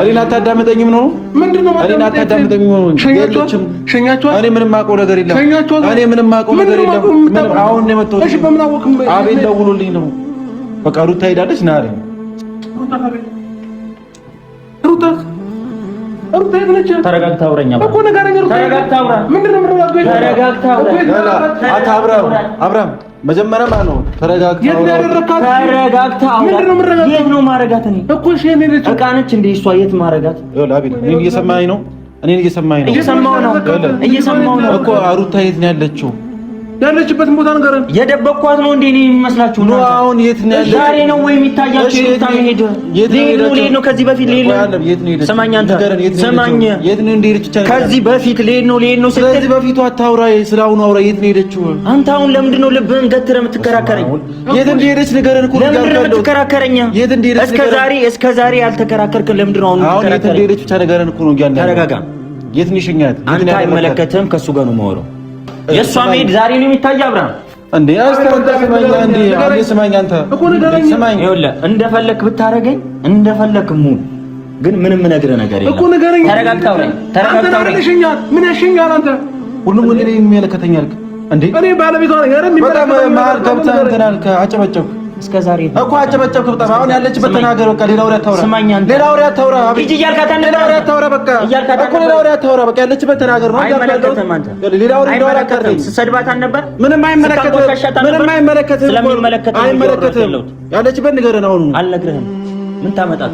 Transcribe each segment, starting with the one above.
እኔን አታዳምጠኝም ነው? ምንድነው ማለት? እኔን አታዳምጠኝም ነው? ሸኛቸው። እኔ ምንም ማውቀው ነገር የለም። እኔ ምንም ማውቀው ነገር የለም። ምን አሁን ነው የመጣሁት? እሺ በምን አወቅም? አቤል ደውሎልኝ ነው። በቃ ሩታ ሄዳለች ና አለኝ። ሩታ ተረጋግታ አውራኛ እኮ ነገረኛ። ሩታ ተረጋግታ አውራ። ምንድነው የምትረጋጋው? ተረጋግታ አውራ። አብራም መጀመሪያ ማለት ነው ተረጋግታ አውራ። የት ነው ማረጋት? እኔ እኮ እሺ እኔ ልጅ ዕቃ ነች እንደ እሷ የት ማረጋት? አቤል እኔን እየሰማኸኝ ነው? እኔን እየሰማኸኝ ነው እኮ። ሩታ የት ነው ያለችው? ያለችበት ቦታ ነገር የደበቅኳት ነው እንዴ? እኔ የሚመስላችሁ ነው? አሁን የት ነው ያለችው? ዛሬ ነው ወይ የሚታያችሁ? የት ሄደ? ሌት ነው ከዚህ በፊት ሌት ነው። ሰማኝ አንተ ሰማኝ። የት ነው እንደሄደች? ከዚህ በፊት ሌት ነው ስትል ከዚህ በፊቱ አታውራ፣ ስለአሁኑ አውራ። የት ነው ሄደችው? አንተ አሁን ለምንድን ነው ልብህን ገትረህ የምትከራከረኝ? የት እንደሄደች ንገረን እኮ። ለምንድን ነው የምትከራከረኝ? የት እንደሄደች እስከ ዛሬ ያልተከራከርከን ለምንድን ነው አሁን የት እንደሄደች ብቻ ንገረን እኮ ነው ያለው። ተረጋጋ። የት ነው ሸኛት? አንተ አይመለከትህም። ከሱ ጋር ነው የማወራው። የሷ ሜድ ዛሬ ነው የሚታየው። አብርሃም እንዴ አስተማኝ አንተ እኮ ነገረኝ። ሰማኝ ይኸውልህ፣ እንደፈለክ ብታረገኝ እንደፈለክ ሙሉ፣ ግን ምንም ነግረህ ነገር የለም እኮ ነገረኝ። ተረጋግተው ምን ያሸኛል? አንተ ሁሉም ወንድ ነው የሚመለከተኝ እንዴ? እኔ ባለቤቷ ነኝ። ኧረ የሚመለከተኝ ማል ገብተህ እንትን አልክ፣ አጨበጨብክ እስከ ዛሬ እኮ አጨበጨብክ። በጣም አሁን ያለችበት ተናገር። በቃ ሌላ ወሬ አታውራ። ስማኝ አንተ ሌላ ወሬ አታውራ። ሂጂ እያልካት ሌላ ወሬ አታውራ። በቃ እኮ ሌላ ወሬ አታውራ። በቃ ያለችበት ተናገር ነው። አይመለከትም። አንተ ሌላ ወሬ እንዳወራ አታውራ። ስትሰድባት አልነበር? ምንም አይመለከትም። ያለችበት ንገረን። አሁን አልነግርህም። ምን ታመጣት?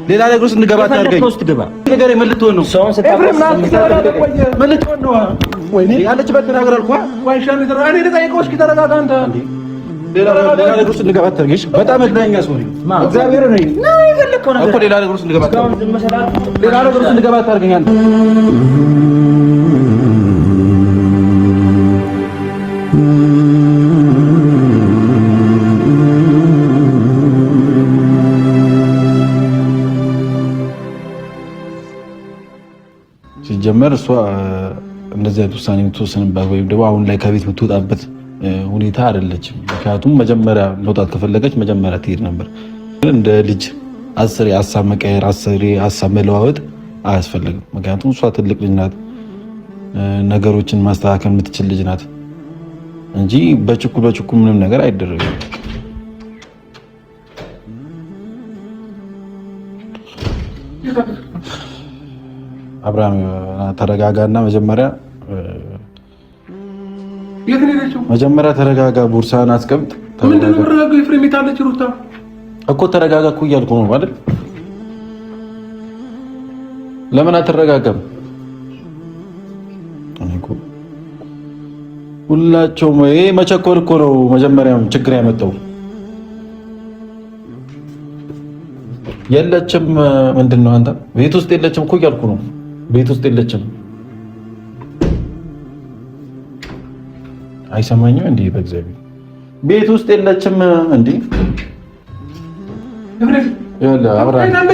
ሌላ ነገር ውስጥ እንገባ ታርገኝ። ነገር ምን ልትሆን ነው? ሰውን ስታፈስ ምን ልትሆን ነው? ወይኔ ያለችበት ተናገር አልኳ። ዋይሻን ይተራ እኔ ልጠይቀው። እስኪ ተረጋጋ አንተ። ሌላ ነገር ውስጥ እንገባ ታርገሽ። በጣም እግረኛ ሰው ነኝ። እግዚአብሔር ነኝ ነው የፈለከው ነገር እኮ። ሌላ ነገር ውስጥ እንገባ ታርገኝ አንተ። ሲጀመር እሷ እንደዚህ አይነት ውሳኔ የምትወስንበት ወይም ደግሞ አሁን ላይ ከቤት የምትወጣበት ሁኔታ አይደለችም። ምክንያቱም መጀመሪያ መውጣት ከፈለገች መጀመሪያ ትሄድ ነበር። እንደ ልጅ አስሬ ሀሳብ መቀየር፣ አስሬ ሀሳብ መለዋወጥ አያስፈልግም። ምክንያቱም እሷ ትልቅ ልጅ ናት፣ ነገሮችን ማስተካከል የምትችል ልጅ ናት እንጂ በችኩል ምንም ነገር አይደረግም። አብርሃም ተረጋጋና መጀመሪያ ተረጋጋ። ቦርሳን አስቀምጥ። ምንድን ነው ረጋጋ? ኤፍሬም የታለች ሩታ? እኮ ተረጋጋ እኮ እያልኩ ነው አይደል? ለምን አትረጋጋም? እኮ ሁላቸውም ይሄ መቸኮል እኮ ነው መጀመሪያም ችግር ያመጣው። የለችም። ምንድን ነው አንተ? ቤት ውስጥ የለችም እኮ እያልኩ ነው። ቤት ውስጥ የለችም። አይሰማኝም እንዴ? በእግዚአብሔር ቤት ውስጥ የለችም እንዴ? ይኸውልህ አብርሃም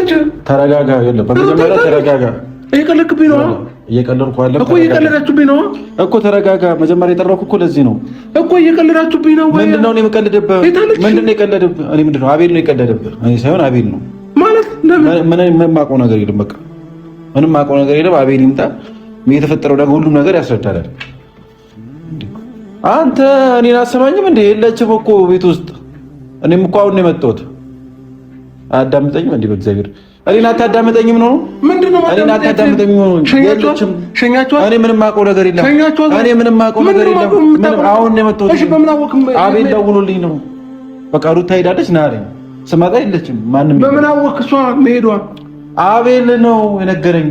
ተረጋጋ። ይኸውልህ በመጀመሪያ ተረጋጋ። እየቀለድክብኝ ነው። እየቀለድኩ አይደለም እኮ እየቀለዳችሁብኝ ነው እኮ። ተረጋጋ። መጀመሪያ የጠራሁህ እኮ ለዚህ ነው እኮ። እየቀለዳችሁብኝ ነው ወይ? ምንድነው እኔ የምቀልድብህ? ምንድነው የቀለድብህ? እኔ ምንድነው? አቤል ነው የቀለድብህ፣ እኔ ሳይሆን አቤል ነው ማለት። ምን የማውቀው ነገር የለም። በቃ ምንም የማውቀው ነገር የለም። አቤል ይምጣ፣ የተፈጠረው ነገር ሁሉም ነገር ያስረዳናል። አንተ እኔን አሰማኝም እንዴ? የለችም እኮ ቤት ውስጥ። እኔም እኮ አሁን ነው የመጣሁት። አዳምጠኝም እንዴ? በእግዚአብሔር እኔን አታዳምጠኝም ነው? ምንድነው ማለት? እኔን አታዳምጠኝም ነው? ሸኛቸው። እኔ ምንም የማውቀው ነገር የለም። እኔ ምንም የማውቀው ነገር የለም። ምንም አሁን ነው የመጣሁት። እሺ በምን አወቅም? አቤል ደውሎልኝ ነው። በቃ ሩታ ሄዳለች ና አለኝ። ስመጣ የለችም። ማንም በምን አወቅ? እሷ መሄዷ አቤል ነው የነገረኝ።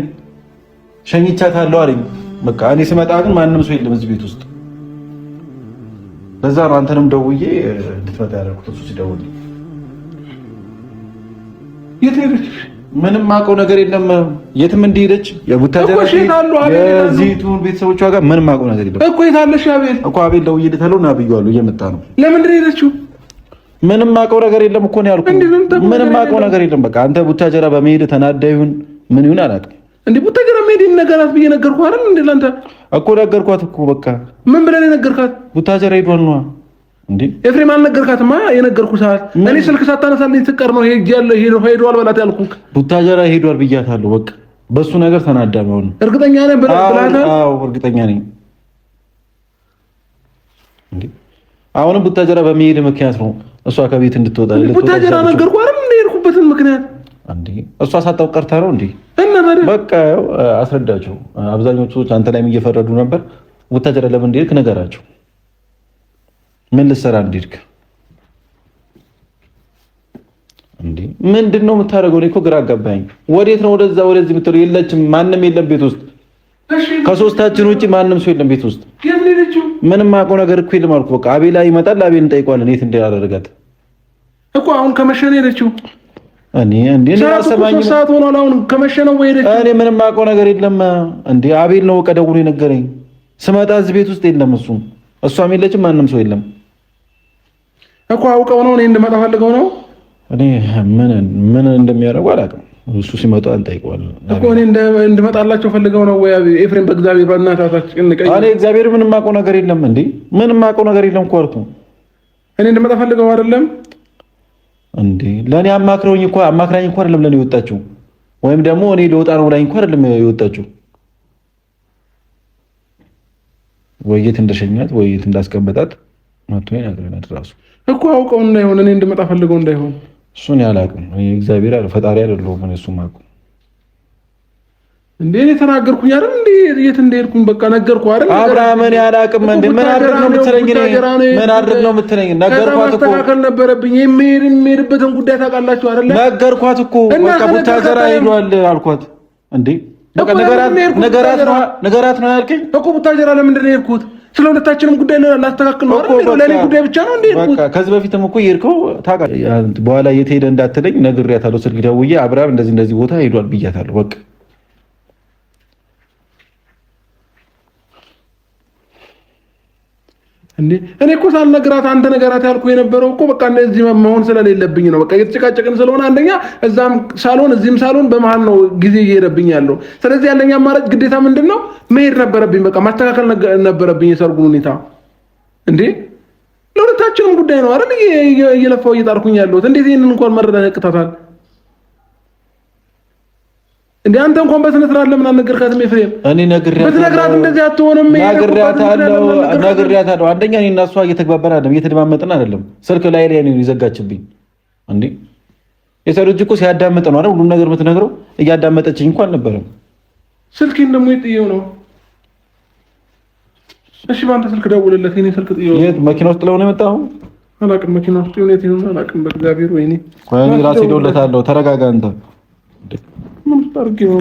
ሸኝቻታለሁ አለኝ። በቃ እኔ ስመጣ ግን ማንም ሰው የለም እዚህ ቤት ውስጥ። ለዛ ነው አንተንም ደውዬ እንድትመጣ ያደረኩት። እሱ ሲደውል የት ሄደች? ምንም የማውቀው ነገር የለም። የትም እንደሄደች የቡታጀራ የዚህቱን ቤተሰቦቿ ጋር ምንም የማውቀው ነገር የለም እኮ። የት አለሽ? አቤል እኮ አቤል ደውዬልታለሁ ና ብዬዋለሁ። እየመጣ ነው። ለምንድን ነው የሄደችው? ምንም የማውቀው ነገር የለም እኮ ነው ያልኩት። ምንም የማውቀው ነገር የለም። በቃ አንተ ቡታጀራ በመሄድ ተናዳ ይሁን ምን ይሁን አላውቅም። እንዴ ቡታጀራ መሄድ ነገራት ብዬ ነገርኩህ አይደል? እንዴ ላንተ እኮ ነገርኳት እኮ። በቃ ምን ብለህ ነገርካት? ቡታጀራ ሄዷል ነው እንዴ ኤፍሬም አልነገርካትማ? የነገርኩህ ሰዓት እኔ ስልክ ሳታነሳልኝ ትቀር ነው ሄዷል በላት ያልኩህ። ቡታጀራ ሄዷል ብያታለሁ። በቃ በሱ ነገር ተናዳ ነው። እርግጠኛ ነኝ ብላታል? አዎ እርግጠኛ ነኝ። እንዴ አሁንም ቡታጀራ በሚሄድ ምክንያት ነው እሷ ከቤት እንድትወጣ። ቡታጀራ ነገርኩህ አይደል? እንደ ሄድኩበትን ምክንያት እንዴ እሷ ሳታውቅ ቀርታ ነው እንዴ? በቃ አስረዳቸው። አብዛኞቹ ሰዎች አንተ ላይም እየፈረዱ ነበር። ቡታጀራ ለምን እንደሄድክ ነገራቸው። ምን ልትሰራ እንደሄድክ እንዴ? ምንድነው የምታደርገው? እኔ እኮ ግራ አጋባኝ። ወዴት ነው ወደዛ ወደዚህ የምትለው? የለችም፣ ማንም የለም ቤት ውስጥ። ከሶስታችን ውጪ ማንም ሰው የለም ቤት ውስጥ። ምንም አውቀው ነገር እኮ የለም አልኩህ። በቃ አቤላ ይመጣል፣ አቤል እንጠይቀዋለን የት እንዳደረጋት እኮ። አሁን ከመሸ ነው የሄደችው። እኔ አሰማኝ ሰዓት ሆኗል። አሁን ከመሸ ነው የሄደችው። እኔ ምንም አውቀው ነገር የለም እንዴ። አቤል ነው ቀደውሎ የነገረኝ። ስመጣ እዚህ ቤት ውስጥ የለም እሷም የለችም፣ ማንም ሰው የለም እኮ። አውቀው ነው እኔ እንድመጣ ፈልገው ነው። እኔ ምን እንደሚያደርጉ አላውቅም። እሱ ሲመጣ እንጠይቀዋለን እኮ። እኔ እንድመጣላቸው ፈልገው ነው ወይ? ኤፍሬም በእግዚአብሔር በእናታችሁ እንቀይ። እኔ እግዚአብሔር ምንም አውቀው ነገር የለም እንዴ። ምንም አውቀው ነገር የለም እኮ አልኩህ። እኔ እንድመጣ ፈልገው አይደለም እንዴ። ለኔ አማክራኝ እኮ አይደለም ለኔ የወጣችው፣ ወይም ደግሞ እኔ ልወጣ ነው ብላኝ እኮ አይደለም የወጣችው። ወይ የት እንደሸኛት ወይ የት እንዳስቀመጣት መጥቶ ይነግረናል ራሱ እኮ። አውቀው እንዳይሆን እኔ እንድመጣ ፈልገው እንዳይሆን እሱን ያላቅም። እግዚአብሔር ፈጣሪ አይደለሁም እኔ። እሱም አውቀው እንዴ እኔ ተናገርኩኝ አይደል? እንዴ የት እንደሄድኩኝ በቃ ነገርኩህ አይደል? አብርሃም እኔ አላቅም እንዴ። ምን አድርግ ነው የምትለኝ? ምን አድርግ ነው የምትለኝ? ነገርኳት እኮ። ማስተካከል ነበረብኝ። የምሄድበትን ጉዳይ ታውቃላችሁ አይደል? ነገርኳት እኮ በቃ ቡታጀራ ሄዷል አልኳት። እንዴ በቃ ነገራት ነው ያልከኝ እኮ። ቡታጀራ ለምንድን ነው የሄድኩት? ስለ ሁለታችንም ጉዳይ ላስተካክል ነው አይደል? ለኔ ጉዳይ ብቻ ነው እንዴ የሄድኩት? በቃ ከዚህ በፊትም እኮ የሄድከው ታውቃለህ። በኋላ የት ሄደ እንዳትለኝ ነግሬያታለሁ። ስልክ ደውዬ አብርሃም እንደዚህ ቦታ ሄዷል ብያታለሁ። በቃ እንዴ እኔ እኮ ሳልነግራት አንተ ነገራት ያልኩህ የነበረው እኮ በቃ እንደዚህ መሆን ስለሌለብኝ ነው። በቃ የተጨቃጨቅን ስለሆነ አንደኛ እዛም ሳሎን እዚህም ሳሎን በመሃል ነው ጊዜ እየሄደብኝ ያለው። ስለዚህ ያለኝ አማራጭ ግዴታ ምንድን ነው? መሄድ ነበረብኝ። በቃ ማስተካከል ነበረብኝ የሰርጉን ሁኔታ። እንዴ ለሁለታችንም ጉዳይ ነው አይደል እየለፋው እየጣርኩኝ ያለሁት። እንዴት ይሄንን እንኳን መረዳት ያቅታታል እንዴ? አንተ እንኳን በስነ ስርዓት ለምን አልነገርካትም ኤፍሬም? እኔ ነግሬያታለሁ። በትነግራት እንደዚህ አትሆንም። ነግሬያታለሁ። አንደኛ እኔ እና እሷ እየተግባባን አይደለም፣ እየተደማመጥን አይደለም። ስልክ ላይ ነው ይዘጋችብኝ። እንዴ የሰው ልጅ እኮ ሲያዳምጥ ነው አይደል ሁሉም ነገር የምትነግረው። እያዳመጠችኝ እንኳን አልነበረም። ስልኬን ደግሞ የጥየው ነው። እሺ በአንተ ስልክ ደውልለት። የኔ ስልክ ጥየው። የት መኪና ውስጥ ጥለው ነው የመጣው? አላውቅም። መኪና ውስጥ ይሆን አላውቅም። በእግዚአብሔር ወይኔ ቆይ ራሴ ደውልለታለሁ። ተረጋጋ አንተ። ምን ታርጊው?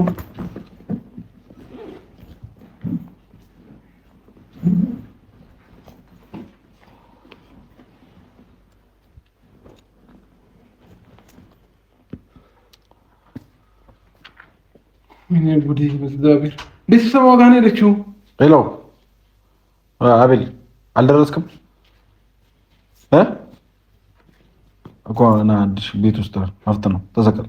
ምን ጉዲ በእግዚአብሔር። ቤተሰብ ጋር ነው የሄደችው። ሄሎ አቤል አልደረስክም እኮ ና አዲስ ቤት ውስጥ ሀብት ነው ተሰቀል።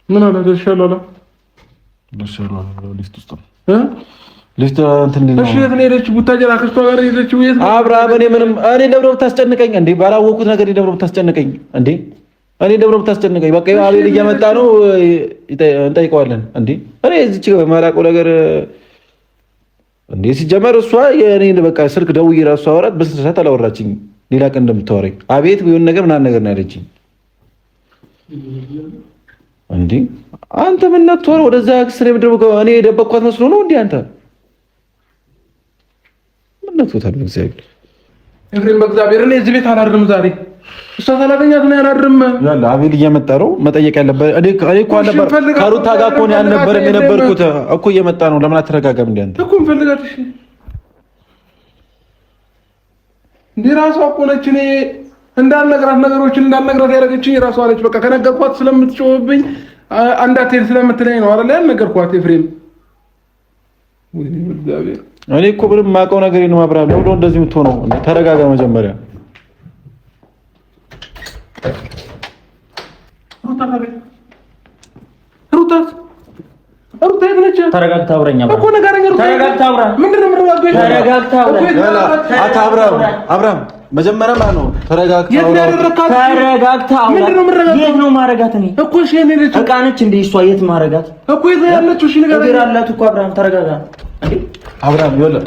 ምን አለ ደርሻለሁ አለ። ሊፍት ውስጥ ነው ሊፍት እንትን ነው። እሺ የት ነው የሄደችው? ቡታጀራ አክስቷ ጋር የሄደችው የት ነው? አብርሃም እኔ ደብረ ብታስጨንቀኝ እንዴ? ባላወኩት ነገር ደብረ ብታስጨንቀኝ እንዴ? እኔ ደብረ ብታስጨንቀኝ። በቃ አቤል እየመጣ ነው እንጠይቀዋለን እንዴ? እኔ እዚች ማላውቀው ነገር እንዴ? ሲጀመር እሷ የኔን በቃ ስልክ ደውዬ እራሱ አወራት በስንት ሰዓት አላወራችኝ። ሌላ ቀን እንደምታወራኝ አቤት ቢሆን ነገር ምናምን ነገር ነው ያለችኝ እንዴ? አንተ ምን ነክቶህ ወደዛ ክስር የምደረገው? እኔ የደበቅኳት መስሎ ነው እንዴ? አንተ ምን ነክቶታል? እግዚአብሔር ኤፍሬም፣ በእግዚአብሔር እኔ እዚህ ቤት አላድርም ዛሬ። እሷ ሳላገኛት ነው ያላድርም። ያለ አቤል እየመጣ ነው መጠየቅ ያለበት። እኔ እኮ አልነበረ ከሩታ ጋር እኮ ነው ያልነበረም የነበርኩት እኮ። እየመጣ ነው። ለምን አትረጋጋም እንዴ? አንተ እኮ እንፈልጋትሽ እንዴ? ራሷ እኮ ነች። እኔ እንዳልነግራት ነገሮችን እንዳልነግራት ያደረገችኝ ራሷ ነች። በቃ ከነገርኳት ስለምትጮህብኝ አንዳትሄድ ስለምትለኝ ነው አይደል ያልነገርኳት ኤፍሬም። ወይኔ እግዚአብሔር፣ እኔ እኮ ምንም የማውቀው ነገር የለም። አብርሃም ለምን እንደዚህ የምትሆነው? ተረጋጋ መጀመሪያ። ሩታ የት ነች? ተረጋግተህ አውራኝ እኮ ንገረኝ። ተረጋግተህ አውራ። ምንድን ነው የምትረጋጋው? ተረጋግተህ አውራ። አብርሃም መጀመሪያ ማለት ነው ተረጋግተህ አውራ። ተረጋግተህ አውራ። ምንድን ነው የምትረጋጋው? የት ነው ማረጋት? እኔ እኮ እሺ የኔ ልጅ ዕቃ ነች እንዴ እሷ? የት ማረጋት እኮ የት ነው ያለችው? እሺ ንገረኝ። እግር አላት እኮ አብርሃም ተረጋጋ። አብርሃም ይኸውልህ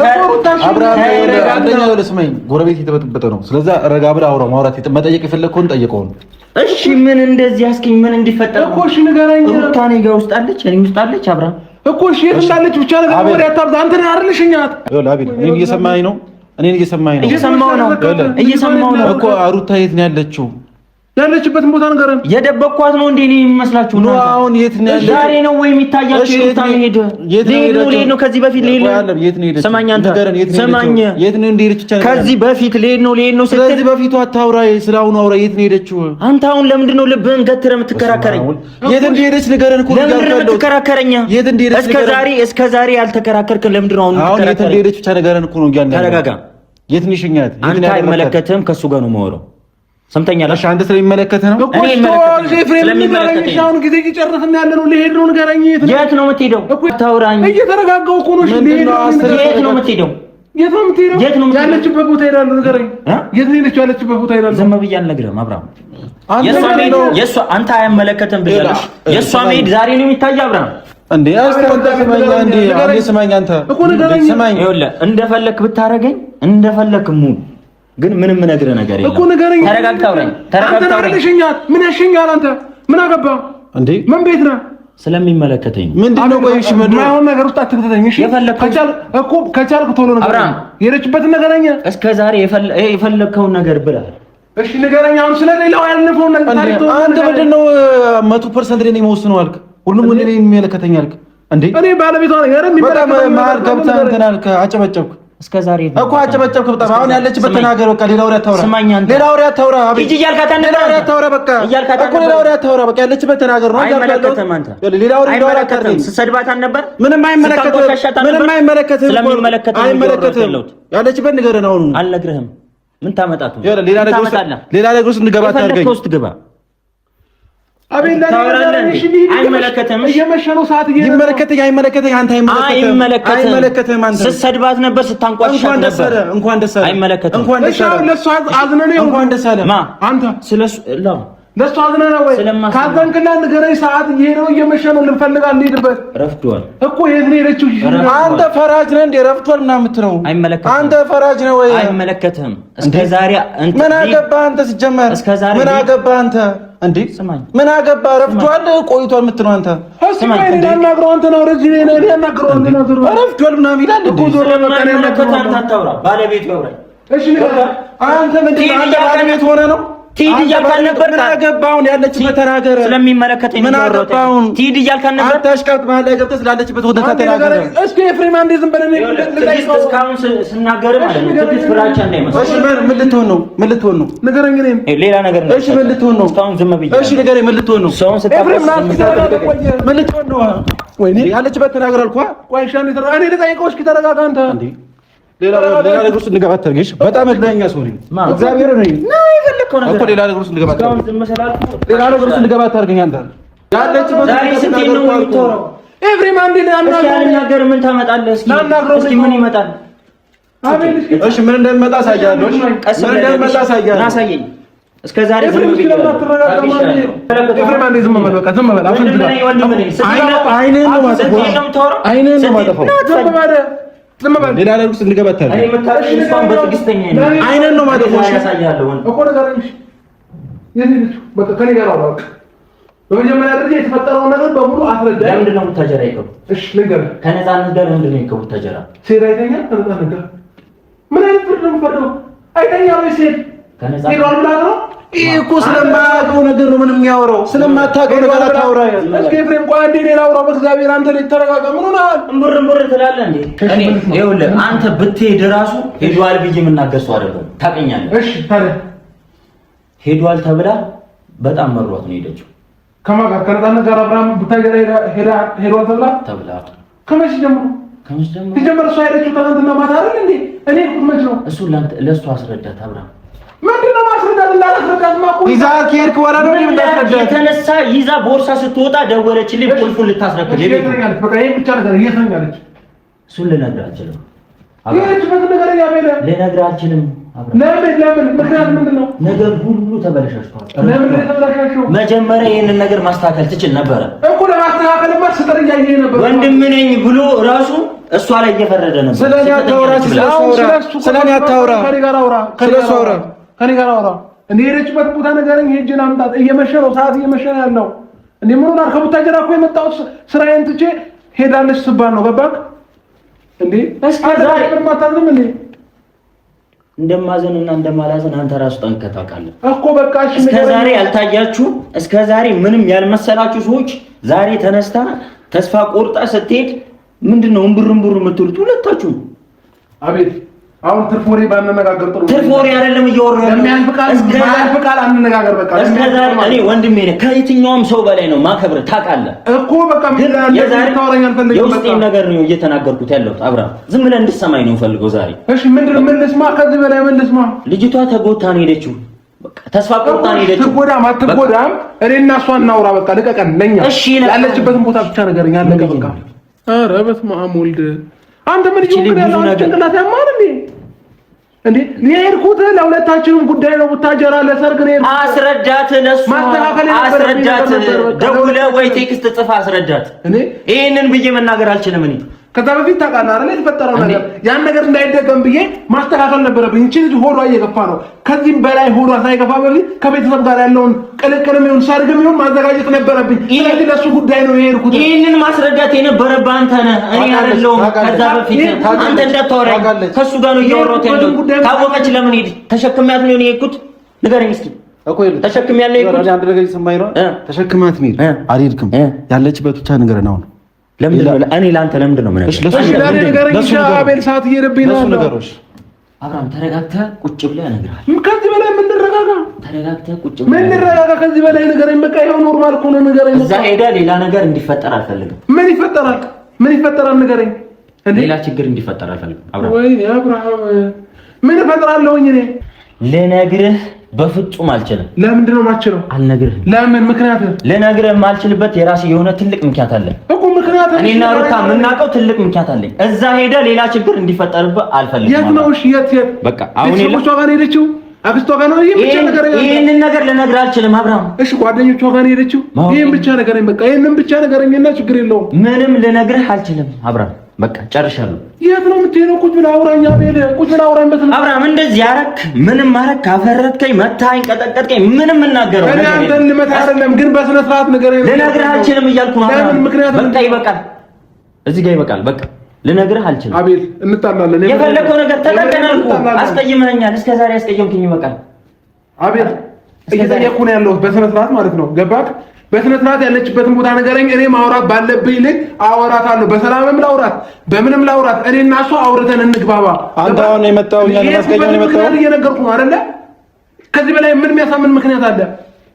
አንደኛ ይኸውልህ ስማኝ፣ ጎረቤት የተበጠበጠ ነው። ስለዛ ረጋ ብለህ አውራ። ማውራት መጠየቅ የፈለግከውን ጠይቀው ነው። እሺ ምን እንደዚህ አስኪኝ ምን እንዲፈጠር እኮ እሺ ንገረኝ። ሩታ እኔ ጋር ውስጥ አለች፣ እኔ ውስጥ አለች። አብርሃም እኮ እሺ የት እንዳለች ብቻ ነገር ወሬ አታብዛ። አንተ ነህ አይደል ሽኛት? ይኸውልህ አቤል እኔን እየሰማኸኝ ነው? እየሰማሁ ነው እኮ ሩታ የት ነው ያለችው? ያለችበትን ቦታ ንገረን። የደበቅኳት ነው እንዴ እኔ የሚመስላችሁ ነው? አሁን የት ነው ያለችው? ዛሬ ነው ወይ የሚታያችሁ? ሩታ ሄደ ልሄድ ነው ከዚህ በፊት ልሄድ ነው። የት ነው ሄደችው? ሰማኝ አንተ ሰማኝ። የት ነው እንደሄደች? ከዚህ በፊት ልሄድ ነው ስትል ስለዚህ በፊቱ አታውራ፣ ስለአሁኑ አውራ። የት ነው ሄደችው? አንተ አሁን ለምንድን ነው ልብህን ገትረህ የምትከራከረኝ? የት እንደሄደች ንገረን እኮ። ለምንድን ነው የምትከራከረኝ? የት እንደሄደች እስከ ዛሬ ያልተከራከርክ ለምንድን ነው አሁን የት እንደሄደች ብቻ ንገረን እኮ ነው እያልን። ተረጋጋ። የት ነው የሸኛት? አንተ አይመለከትህም፣ ከሱ ጋር ነው የማወራው። ሰምተኛል? እሺ አንተ ስለሚመለከትህ ነው። እኔ ስለሚመለከትህ አሁን ጊዜ እየጨረስን ያለ ነው። ልሄድ ነው ንገረኝ። የት ነው የምትሄደው? ታውራኝ። እየተረጋጋሁ እኮ ነው። የት ነው የምትሄደው? ያለችበት ቦታ ሄዳለሁ። ንገረኝ። የት ነው የሄደችው? ያለችበት ቦታ ሄዳለሁ። ዝም ብዬ አልነግርህም አብርሃም። አንተ አያመለከትም ብለህ የእሷ መሄድ ዛሬ ነው የሚታየው አብርሃም። እንዴ ስማኝ፣ አንተ ስማኝ። ይኸውልህ እንደፈለክ ብታረገኝ እንደፈለክ ሙሉ ግን ምንም እነግርህ ነገር የለም እኮ። ንገረኝ። ተረጋግተህ አውራኝ። ምን ያሸኛል? አንተ ምን አገባ እንዴ? ምን ቤት ነህ? ስለሚመለከተኝ ምንድነው? ቆይ እሺ ማይሆን ነገር ውስጥ አትክተተኝ። እሺ ከቻልክ ቶሎ ነው አብርሃም። የሄደችበትን ንገረኝ። እስከ ዛሬ የፈለግከውን ነገር ብለህ እሺ ንገረኝ። አሁን ስለሌላው ያልነፈውን ነገር አንተ ምንድነው 100% ለኔ መወስነው አልክ? ሁሉም እኔ የሚመለከተኝ አልክ እንዴ? እኔ ባለቤቷ ነኝ። ኧረ የሚመለከተኝ ማር ገብተህ እንትን አልክ፣ አጨበጨብክ እስከ ዛሬ እኮ አጨበጨብክ። በጣም አሁን ያለችበት ተናገር። በቃ ሌላ ወሬ አታውራ፣ ሌላ ወሬ አታውራ። ሂጂ እያልካት ሌላ ወሬ አታውራ። በቃ እኮ ሌላ ወሬ አታውራ። በቃ ያለችበት ተናገር ነው። አይመለከትም። አንተ ሌላ ወሬ አታውራ። ስትሰድባት አልነበር? ምንም አይመለከትም፣ ምንም አይመለከትም። አይመለከትም። ያለችበት ንገረን። አሁን አልነግርህም። ምን ታመጣት ነው? ሌላ ነገር ውስጥ እንገባ ታርገኝ። ግባ ስትሰድባት ነበር፣ ስታንቋሻት ነበር። እንኳን ደስ አለ። አይመለከትም። ለሱ አዝነህ ነው ወይ? ካዘንክና ንገረኝ። ሰዓት እየሄደው እየመሸ ነው። ልንፈልጋ እንሂድበት። ረፍዷል እኮ የት ነው የሄደችው? አንተ ፈራጅ ነህ እንዴ? ረፍቷል ምናምን የምትለው አንተ ፈራጅ ነህ ወይ? አይመለከትም። እስከ ዛሬ ምን አገባህ አንተ? ሲጀመር ምን አገባህ አንተ? እንዴ ምን አገባህ? ረፍቷል ቆይቷል የምትለው አንተ? ስማኝ እንዴ እናግረው። አንተ ነው ረጅ ነህ እኔ እናግረው። አንተ ነው ረፍቷል ምናምን ይላል እኮ ዞሮ መከታ ታታውራ ባለቤት ያውራ። እሺ አንተ ምንድን ነው? አንተ ባለቤት ሆነ ነው ቲዲ እያልካን ነበር። ምን አገባውን? ያለችበት ተናገር። ስለሚመለከተኝ ምን አገባውን? ቲዲ እያልካን ነበር። አታሽቀጥ ማለት ላይ ገብተህ ስላለችበት ወደ ተናገር። እስኪ ኤፍሬም አንዴ ዝም በለኝ። እስካሁን ስናገር ማለት ነው ትንሽ ፍራቻ እንዳይመስል። እሺ ምን ልትሆን ነው? ምን ልትሆን ነው? ንገረኝ። ሌላ ነገር ነው። እሺ ምን ልትሆን ነው? እስካሁን ዝም ብዬ። እሺ ንገረኝ። ምን ልትሆን ነው? ሰውን ኤፍሬም ምን ልትሆን ነው? ወይኔ ያለችበት ተናገር አልኳ። ቆይ እሺ እኔ ልጠይቀው። እስኪ ተረጋጋ አንተ። ሌላ ነገር ውስጥ እንገባ አታርገሽ። በጣም እድለኛ ሰው ነኝ። እግዚአብሔር ነኝ ነው የፈለከው ነገር እኮ ሌላ ነገር ውስጥ እንገባ አታርገኝ። ሌላ ነገር ውስጥ እንገባ አታርገኝ። አንተ ያለችበት ዛሬ ስንቴ ነው የምትወራው? ኤፍሬም አንዴ ነገር ምን ታመጣለህ? እስኪ ምን ይመጣል? እሺ ምን እንደሚመጣ አሳያለሁ። ምን እንደሚመጣ አሳያለሁ። አሳየኝ። እስከ ዛሬ ዝም ብዬ ኤፍሬም አንዴ ዝም በል። በቃ ዝም በል። አይኔን ነው የማጠፋው። አይኔን ነው የማጠፋው። ሌላ ነገር ውስጥ እንገባ አታርገኝ። አይኔን ነው የማጠፋው። እኮ ነገርሽ በቃ ከኔ ጋር አውራ። በመጀመሪያ ደረጃ የተፈጠረውን ነገር በሙሉ አስረዳኝ። ለምንድን ነው የምታጀራ የገቡት? እሺ ልንገርህ። ከነፃነት ጋር ለምንድን ነው የገቡት? ታጀራ ሴት አይተኛም ከነፃነት ጋር ምን አይነት ፍርድ ነው የምፈርደው? አይተኛም ወይ ሴት ሄዷል ብላ ነው? ይሄ እኮ ስለማያውቀው ነገር ነው። ምንም የሚያወራው ስለማታውቀው ነገር አታውራ። እስኪ ኤፍሬም ቆይ አንዴ ሌላ አውራ። በእግዚአብሔር አንተ ልጅ ተረጋጋ። ምን ሆነሃል? እምብር ትላለህ እንዴ? እኔ ይኸውልህ አንተ ብትሄድ እራሱ ሄዷል ብዬ የምናገር ሰው አይደለም። ታውቀኛለህ። እሺ ታዲያ ሄዷል ተብላ በጣም መሯት ነው ሄደችው። ከማን ጋር? ከነፃነት ጋር አብርሃም ቡታጀራ ሄዷል ተብላ ከመቼ ጀምሮ? ሲጀመር እሷ ሄደችው ትናንትና ማታ አይደል እንዴ? እኔ ቁመች ነው እሱ ለእሱ አስረዳት። አብርሃም ምንድን ነው ማስረዳት? ይዛ ከሄድክ በኋላ ነው የምታስረዳት። የተነሳ ይዛ ቦርሳ ስትወጣ ደወለችልኝ ቁልፉን ልታስረክብ። በቃ ይሄን ብቻ ነገር እየተኛለች። እሱን ልነግርህ አልችልም። ልነግርህ አልችልም። ለምን? ምክንያት ምንድን ነው? ነገር ሁሉ ተበላሽቷል። ለምን ተበላሽቷል? መጀመሪያ ይሄንን ነገር ማስተካከል ትችል ነበረ እኮ። ለማስተካከልማ ስጠር እያየህ ነበር። ወንድም ነኝ ብሎ ራሱ እሷ ላይ እየፈረደ ነበር። ስለኔ አታውራ። ከኔ ጋር አውራ። እንደ ሄደችበት ቦታ ንገረኝ። ሄጄ ላምጣት። እየመሸ ነው፣ ሰዓት እየመሸ ነው ያለው። እንደ ምን ሆነ? ከቡታጀራ እኮ የመጣሁት ስራዬን ትቼ ሄዳለች ስባል ነው። ገባክ እንዴ? እስከዛሬ ማታዝም እንዴ? እንደማዘንና እንደማላዘን አንተ ራሱ ጠንቅቀህ ታውቃለህ እኮ። በቃ እሺ፣ እስከዛሬ ያልታያችሁ እስከዛሬ ምንም ያልመሰላችሁ ሰዎች ዛሬ ተነስታ ተስፋ ቆርጣ ስትሄድ ምንድነው እምብር የምትሉት ሁለታችሁ? አቤት አሁን ትርፎሬ ባንነጋገር ጥሩ ነው። ትርፎሬ አይደለም እያወራሁ የሚያልፍ ቃል አንነጋገር። በቃ እስከዛሬ እኔ ወንድሜ ነህ፣ ከየትኛውም ሰው በላይ ነው ማከብርህ ታውቃለህ እኮ። በቃ ምን ታወራኝ አልፈልግም። የውስጤን ነገር ነው እየተናገርኩት ያለሁት። አብርሃም ዝም ብለህ እንድትሰማኝ ነው ፈልገው ዛሬ። እሺ ምንድነው? ምን ልስማ? ከዚህ በላይ ምን ልስማ? ልጅቷ ተጎታ ነው ሄደችው። በቃ ተስፋ ቆርጣ ነው ሄደችው። አትጎዳም። እኔና እሷ እናውራ። በቃ ልቀቀን። ለኛ ያለችበትን ቦታ ብቻ ነገርኛ። አለቀ በቃ። ኧረ በስመ አብ ወልድ። አንተ ምን ይሁን ያለው ጭንቅላት ያማል እንዴ? የሄድኩት ለሁለታችንም ጉዳይ ነው። ቡታጀራ ለሰርግ ነው የሄድኩት። አስረዳት፣ ለሱ አስረዳት። ደውለህ ወይ ቴክስት ጽፋ አስረዳት። ይሄንን ብዬ መናገር አልችልም እኔ። ከዛ በፊት ታውቃለህ አይደል የተፈጠረው ነገር፣ ያን ነገር እንዳይደገም ብዬ ማስተካከል ነበረብኝ። እንቺ ልጅ ሆዷ እየገፋ ነው። ከዚህም በላይ ሆዷ ሳይገፋ በፊት ከቤተሰብ ጋር ያለውን ቅልቅልም ይሁን ሰርግም ይሁን ማዘጋጀት ነበረብኝ። ስለዚህ ለሱ ጉዳይ ነው የሄድኩት። ይሄንን ማስረዳት የነበረብህ አንተ ነህ፣ እኔ አይደለሁም። ከዛ በፊት አንተ እንዳታወራኝ ከሱ ጋር ነው እያወራሁት ያለሁት። ታወቀች ለምን ሄድ? ተሸክሚያት ነው የሄድኩት? ንገረኝ እስኪ እኮ ተሸክሚያት ነው የሄድኩት። አንድ ነገር ይሰማኝ ነው። ተሸክማት ነው አልሄድክም። ያለችበት ብቻ ንገረን አሁን። እኔ ለአንተ ለምንድን ነው አቤል ሰዓት እየሄደብኝ ነው። አብርሃም ተረጋግተህ ቁጭ ብለህ እነግርሃለሁ። ከዚህ በላይ ምን እንረጋጋ? ተረጋግተህ ቁጭ ብለህ ምን እንረጋጋ? ከዚህ በላይ ንገረኝ። በቃ ይኸው ኖርማል እኮ ነው። ንገረኝ። እዛ ሄደህ ሌላ ነገር እንዲፈጠር አልፈልግም። ምን ይፈጠራል? ምን ይፈጠራል? ንገረኝ። ሌላ ችግር እንዲፈጠር አልፈልግም። ወይኔ አብርሃም ምን እፈጥራለሁኝ እኔ? ልነግርህ በፍጹም አልችልም። ለምንድን ነው የማልችለው? አልነግርህም። ለምን? ምክንያት ልነግርህ የማልችልበት የራሴ የሆነ ትልቅ ምክንያት አለ እኮ። ምክንያት እኔና ሩታ የምናውቀው ትልቅ ምክንያት አለኝ። እዛ ሄደህ ሌላ ችግር እንዲፈጠርብህ አልፈልግም። የት ነው? እሺ የት? በቃ አሁን ቤተሰቦቿ ጋር ሄደችው? አክስቷ ጋር ነው? ይሄንን ነገር ልነግርህ አልችልም አብርሃም። እሺ ጓደኞቿ ጋር ሄደችው? ይሄን ብቻ ነገረኝ። በቃ ይሄንን ብቻ ነገረኝና ችግር የለውም። ምንም ልነግርህ አልችልም አብርሃም። በቃ ጨርሻለሁ። የት ነው የምትሄደው? ቁጭ ብለህ አውራኝ አቤል፣ ቁጭ ብለህ አውራኝ። በስነ አብርሃም እንደዚህ ያረክ ምንም ማረክ፣ አፈረጥከኝ፣ መታኝ፣ ቀጠቀጥከኝ፣ ምንም እናገረው ነገር የለም። አንተን ልመታ አይደለም ግን በስነ ስርዓት ንገረኝ። ልነግርህ አልችልም እያልኩ ነው አብርሃም። ምክንያቱም በቃ ይበቃል፣ እዚህ ጋር ይበቃል። በቃ ልነግርህ አልችልም አቤል። እንጣላለን። የፈለከው ነገር ተጠቀናልኩ። አስቀይመኛል፣ እስከዛሬ አስቀየምከኝ። ይበቃል አቤል። እየጠየኩ ነው ያለሁት በስነ ስርዓት ማለት ነው። ገባክ? በስነ ስርዓት ያለችበትን ቦታ ነገረኝ። እኔ ማውራት ባለብኝ ልክ አወራታለሁ። በሰላምም ላውራት በምንም ላውራት። እኔና እሷ አውርተን እንግባባ። አንተ አሁን የመጣው እኛ ለማስቀየም ነው የመጣው። እየነገርኩ ነው አይደለ? ከዚህ በላይ ምን የሚያሳምን ምክንያት አለ?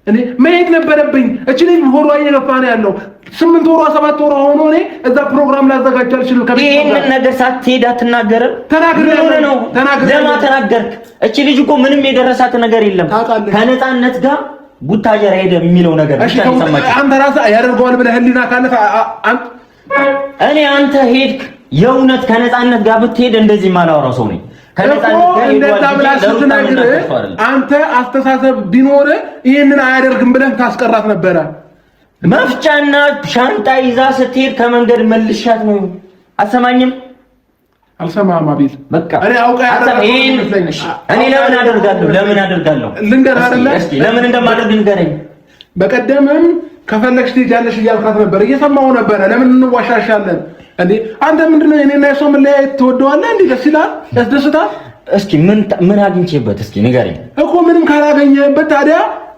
እኔ መሄድ ነበረብኝ። እቺ ልጅ ሆዷ እየገፋ ነው ያለው። 8 ወሯ 7 ወሯ ሆኖ እኔ እዛ ፕሮግራም ላዘጋጅ አልችልም። ይሄንን ነገር ሳትሄድ አትናገርም? ለማ ተናገርክ? እቺ ልጅ እኮ ምንም የደረሳት ነገር የለም። ከነፃነት ጋር ቡታጀራ ሄደ የሚለው ነገር ብቻ ተሰማች። አንተ ራስህ ያደርገዋል ብለህ ህሊና ካለ እኔ አንተ ሄድክ የእውነት ከነፃነት ጋር ብትሄድ እንደዚህ ማላወራው ሰው ነኝ። አንተ አስተሳሰብ ቢኖር ይህንን አያደርግም ብለህ ታስቀራት ነበረ። መፍጫና ሻንጣ ይዛ ስትሄድ ከመንገድ መልሻት ነው። አሰማኝም? አልሰማህም አቤል። በቃ እኔ አውቃ እኔ ለምን አደርጋለሁ? ልንገርህ አይደለ? እስኪ ለምን እንደማደርግ ንገረኝ። በቀደምም ከፈለግሽ ትሄጃለሽ እያልካት ነበር፣ እየሰማሁ ነበረ። ለምን እንዋሻሻለን እንዴ? አንተ ምንድነው እኔና እሷ መለያየት ትወደዋለህ እንዴ? ደስ ይላል? ያስደስታል? እስኪ ምን አግኝቼበት እስኪ ንገረኝ እኮ። ምንም ካላገኘህበት ታዲያ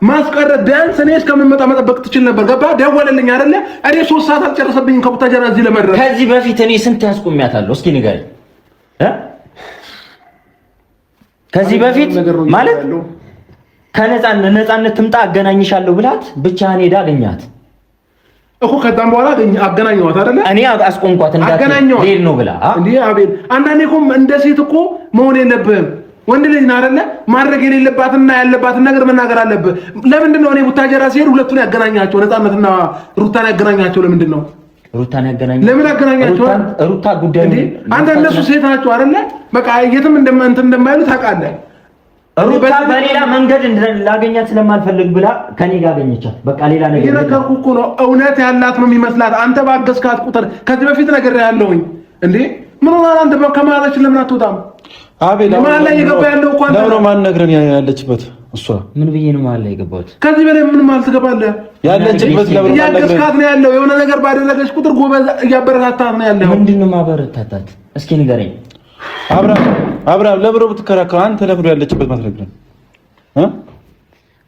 ማስቀረት ቢያንስ እኔ እስከምመጣ መጠበቅ ትችል ነበር። ገባህ? ደወለልኝ አይደለ? እኔ 3 ሰዓት አልጨረሰብኝም ከቡታጀራ እዚህ ለመድረስ። ከዚህ በፊት እኔ ስንት ያስቆሚያታለሁ? እስኪ ንገረኝ። ከዚህ በፊት ማለት ከነፃነት ትምጣ አገናኝሻለሁ ብላት ብቻህን ሄዳ አገኛት እኮ። ከዛም በኋላ አገናኘኋት አይደለ? እኔ አስቆንኳት እንዳትሄድ ነው ብላ። እንዴ አቤል፣ አንዳንዴ እኮ እንደ ሴት እኮ መሆን የለብህም። ወንድ ልጅ ነህ አይደለ? ማድረግ የሌለባትና ያለባትን ነገር መናገር አለብህ። ለምንድን ነው እኔ ቡታጀራ ሲሄድ ሁለቱን ያገናኛቸው? ነፃነትና ሩታን ያገናኛቸው ለምንድን ነው? ሩታን ያገናኛቸው ለምን ያገናኛቸው? ሩታ ጉዳይ እንዴ አንተ እነሱ ሴት ናቸው አይደለ? በቃ የትም እንደማይሉ ታውቃለህ። ሩታ በሌላ መንገድ ላገኛት ስለማልፈልግ ብላ ከኔ ጋር አገኘቻት። በቃ ሌላ ነገር እየነገርኩህ እኮ ነው። እውነት ያላት ነው የሚመስላት አንተ ባገዝካት ቁጥር። ከዚህ በፊት ነገር ያለውኝ እንዴ ምን ሆነ? አንተ ከመሀላችን ለምን አትወጣም? አቤል ማን ላይ የገባ ያለው እኮ አንተ ነው። ማን ነግረን ያለችበት እሷ ምን ብዬ ነው ማን ላይ የገባሁት? ከዚህ በላይ ምን ማለት ትገባለህ? ያለችበት ለምን ያገዝካት ነው ያለው። የሆነ ነገር ባደረገች ቁጥር ጎበዝ እያበረታታት ነው ያለው። ምንድነው ማበረታታት? እስኪ ንገረኝ። አብርሃም ለብሮ ብትከራከር አንተ ለብሮ ያለችበት ማትነግረን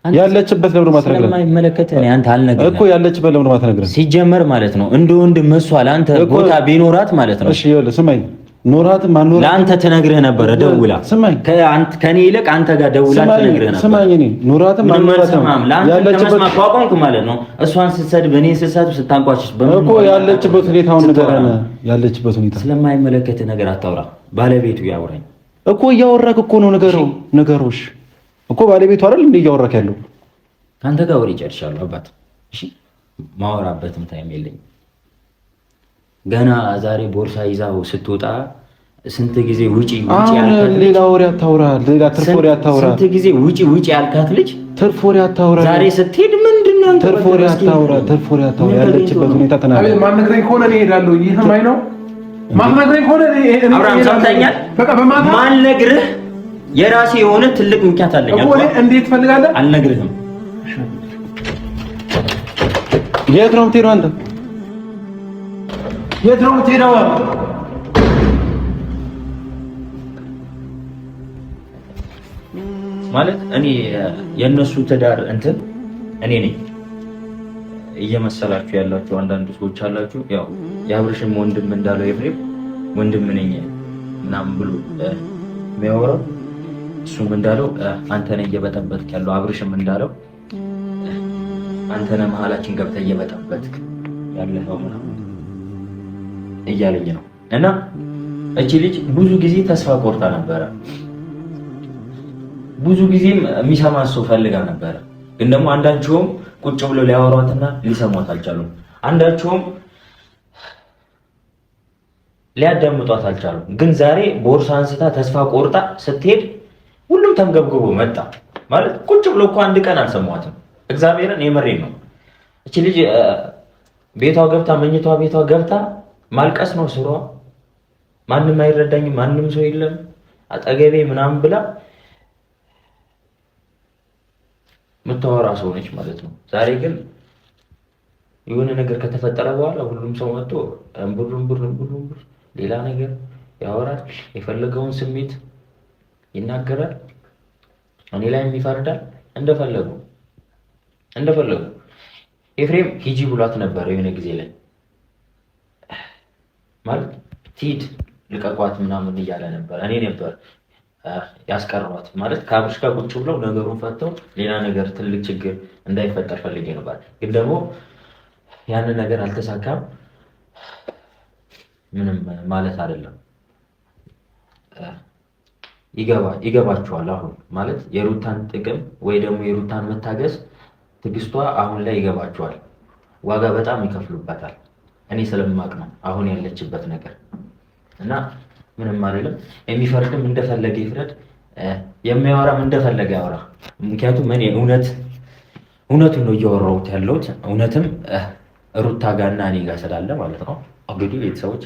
ያለችበት ለብሮ ማትነግረን ስለማይመለከተህ እኔ አንተ አልነግረኝ እኮ ያለችበት ለብሮ ማትነግረን ሲጀመር ማለት ነው። እንደ ወንድም መስዋል አንተ ቦታ ቢኖራት ማለት ነው። እሺ ይኸውልህ ስማኝ ኖራት ማኖራት ለአንተ ትነግርህ ነበር ደውላ ከኔ ይልቅ አንተ ጋር ደውላ ትነግርህ ነበር። ስማኝ እኔ ኖራትም ማኖራትም ያለችበት ማቋቋምክ ማለት ነው። እሷን ስትሰድብ እኔ ስትሰድብ ስታንቋሽሽ እኮ ያለችበት ሁኔታውን ንገረን። ያለችበት ሁኔታ ስለማይመለከትህ ነገር አታውራ። ባለቤቱ ያውራኝ እኮ እያወራክ እኮ ነው። ነገሮሽ እኮ ባለቤቱ አይደል እንዴ እያወራክ ያለው? ካንተ ጋር ወሬ ጨርሻለሁ አባት። እሺ ማወራበትም ታይም የለኝም። ገና ዛሬ ቦርሳ ይዛው ስትወጣ ስንት ጊዜ ውጪ ያልካት ሌላ ወሬ አታውራ። ሌላ ትርፍ ወሬ አታውራ። ስንት ጊዜ ውጪ ያልካት ልጅ ትርፍ ወሬ አታውራ። ዛሬ ስትሄድ ምንድነው ትርፍ ወሬ አታውራ። ያለችበት ሁኔታ ተናገር። አቤል ማንነግረኝ ከሆነ እኔ እሄዳለሁ። ይሄማይ ነው ማንነግረኝ ከሆነ እኔ አብርሃም ሰምተኛል። በቃ በማታ ማንነግርህ የራሴ የሆነ ትልቅ ምክንያት አለኝ እኮ። እኔ እንዴት ትፈልጋለህ? አልነግርህም። የት ነው የምትሄደው አንተ? የት ነው የምትሄደው? ማለት እኔ የእነሱ ትዳር እንትን እኔ ነኝ እየመሰላችሁ ያላችሁ አንዳንድ ሰዎች አላችሁ። ያው የአብርሽም ወንድም እንዳለው ኤፍሬም ወንድም ነኝ ምናምን ብሎ የሚያወራው እሱም እንዳለው አንተ ነህ እየበጠበጥክ ያለው። አብርሽም እንዳለው አንተ ነህ መሀላችን ገብተህ እየበጠበጥክ ያለኸው ምናምን እያለኝ ነው። እና እቺ ልጅ ብዙ ጊዜ ተስፋ ቆርጣ ነበረ። ብዙ ጊዜም የሚሰማት ሰው ፈልጋ ነበረ። ግን ደግሞ አንዳቸውም ቁጭ ብለው ሊያወሯትና ሊሰሟት አልቻሉም። አንዳቸውም ሊያዳምጧት አልቻሉም። ግን ዛሬ ቦርሳ አንስታ ተስፋ ቆርጣ ስትሄድ ሁሉም ተንገብግቦ መጣ። ማለት ቁጭ ብሎ እኮ አንድ ቀን አልሰሟትም። እግዚአብሔርን የመሬን ነው። እቺ ልጅ ቤቷ ገብታ መኝቷ ቤቷ ገብታ ማልቀስ ነው ስሯ። ማንም አይረዳኝም፣ ማንም ሰው የለም አጠገቤ ምናምን ብላ የምታወራ ሰው ነች ማለት ነው። ዛሬ ግን የሆነ ነገር ከተፈጠረ በኋላ ሁሉም ሰው መጥቶ እምቡር ሌላ ነገር ያወራል፣ የፈለገውን ስሜት ይናገራል፣ እኔ ላይም ይፈርዳል። እንደፈለጉ ኤፍሬም ሂጂ ብሏት ነበር የሆነ ጊዜ ላይ ማለት ትሂድ ልቀቋት ምናምን እያለ ነበር። እኔ ነበር ያስቀሯት ማለት ከአብርሽ ጋር ቁጭ ብለው ነገሩን ፈተው ሌላ ነገር ትልቅ ችግር እንዳይፈጠር ፈልጌ ነበር። ግን ደግሞ ያንን ነገር አልተሳካም። ምንም ማለት አይደለም። ይገባችኋል። አሁን ማለት የሩታን ጥቅም ወይ ደግሞ የሩታን መታገስ ትግስቷ አሁን ላይ ይገባችኋል። ዋጋ በጣም ይከፍሉበታል። እኔ ስለማቅ ነው አሁን ያለችበት ነገር እና ምንም አይደለም። የሚፈርድም እንደፈለገ ይፍረድ፣ የሚያወራም እንደፈለገ ያወራ። ምክንያቱም እኔ እውነቱን ነው እያወራሁት ያለሁት። እውነትም ሩታ ጋርና እኔ ጋር ስላለ ማለት ነው። እንግዲህ ቤተሰቦች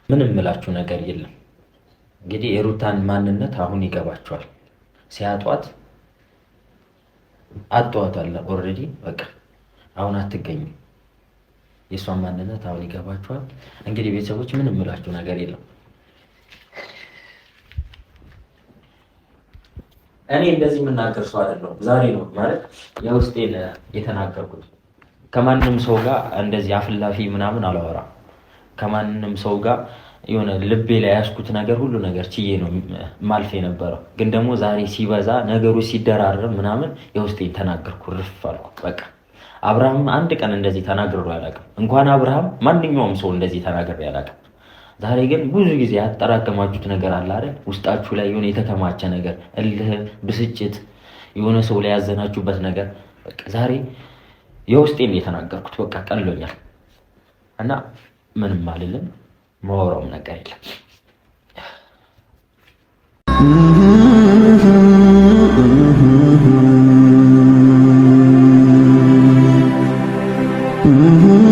ምንም ምላችሁ ነገር የለም። እንግዲህ የሩታን ማንነት አሁን ይገባቸዋል። ሲያጧት አጧታል ኦልሬዲ በቃ አሁን አትገኝም። የእሷን ማንነት አሁን ይገባቸዋል። እንግዲህ ቤተሰቦች ምንም ምላችሁ ነገር የለም። እኔ እንደዚህ የምናገር ሰው አይደለሁም። ዛሬ ነው ማለት የውስጤን የተናገርኩት። ከማንም ሰው ጋር እንደዚህ አፍላፊ ምናምን አላወራም። ከማንም ሰው ጋር የሆነ ልቤ ላይ ያስኩት ነገር ሁሉ ነገር ችዬ ነው ማልፍ የነበረው። ግን ደግሞ ዛሬ ሲበዛ ነገሩ ሲደራረብ ምናምን የውስጤን ተናገርኩ፣ ርፍ አልኩ። በቃ አብርሃም አንድ ቀን እንደዚህ ተናግሮ አያውቅም። እንኳን አብርሃም ማንኛውም ሰው እንደዚህ ተናግሮ አያውቅም። ዛሬ ግን ብዙ ጊዜ ያጠራቀማችሁት ነገር አለ አይደል? ውስጣችሁ ላይ የሆነ የተከማቸ ነገር፣ እልህ፣ ብስጭት፣ የሆነ ሰው ላይ ያዘናችሁበት ነገር በቃ ዛሬ የውስጤን የተናገርኩት በቃ ቀሎኛል እና ምንም አልልም። ማወራውም ነገር የለም። Mm-hmm.